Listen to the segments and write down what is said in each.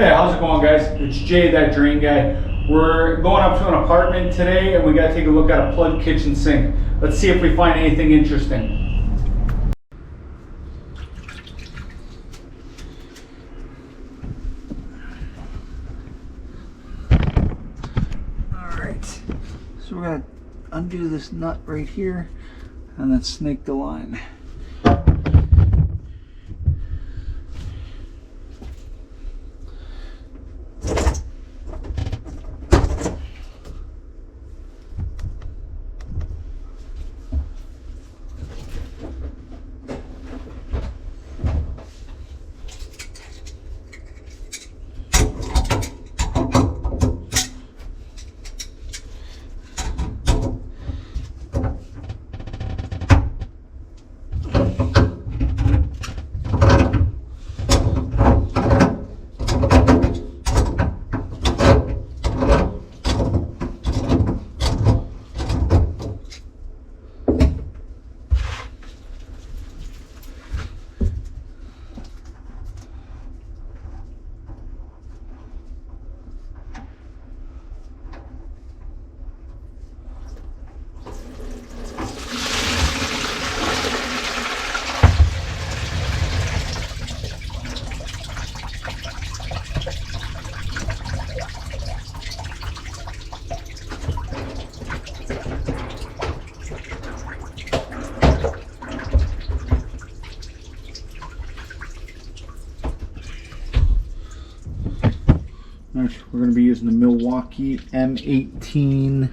Hey, how's it going, guys? It's Jay, that drain guy. We're going up to an apartment today and we gotta take a look at a plugged kitchen sink. Let's see if we find anything interesting. Alright, so we're gonna undo this nut right here and then snake the line. We're going to be using the Milwaukee M18.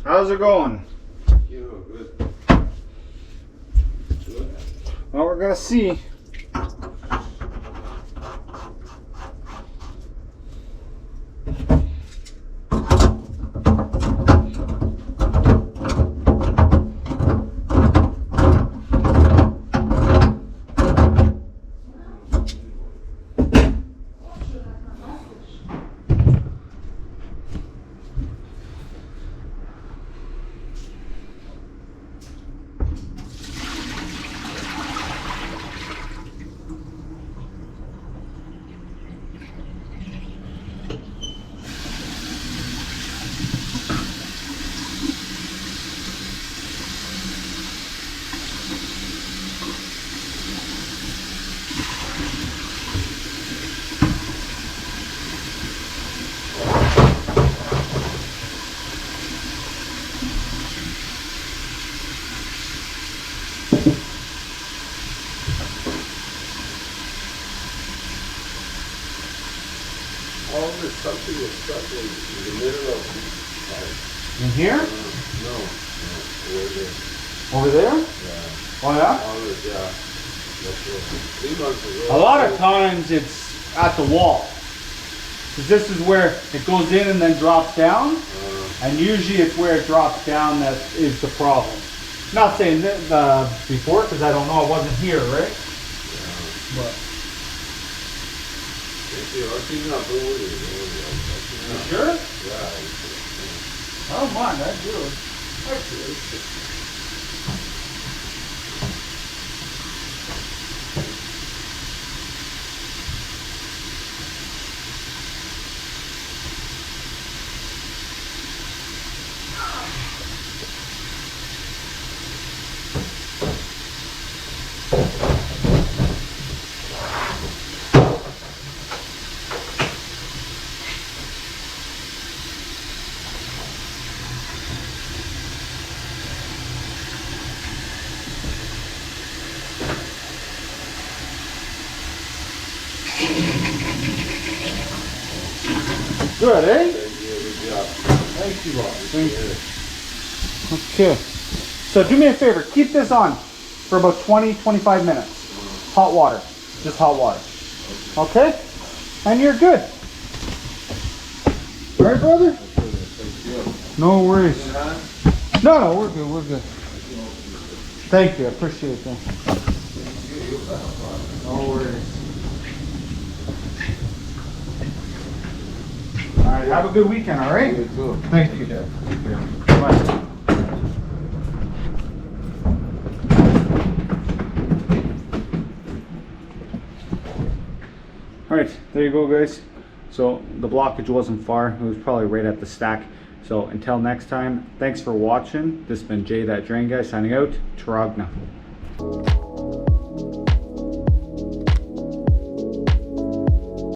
How's it going? Good. Well, we're gonna see. There's something that's stuck in the middle of the pipe. In here? No, over there. Over there? Yeah. Oh yeah? Always, yeah. 3 months ago. A lot of times it's at the wall. 'Cause this is where it goes in and then drops down. And usually it's where it drops down that is the problem. Not saying that before, because I don't know, I wasn't here, right? But sure? Yeah. I don't mind, I do it. Actually. Good, eh? Thank you, Bob. Thank you. Okay. So do me a favor, keep this on for about 20-25 minutes. Hot water. Just hot water. Okay? And you're good. All right, brother? No worries. No, we're good, we're good. Thank you, I appreciate that. No worries. All right, have a good weekend, all right? You too. Thank you. Bye. All right, there you go, guys. So the blockage wasn't far. It was probably right at the stack. So until next time, thanks for watching. This has been Jay That Drain Guy signing out. Taragna.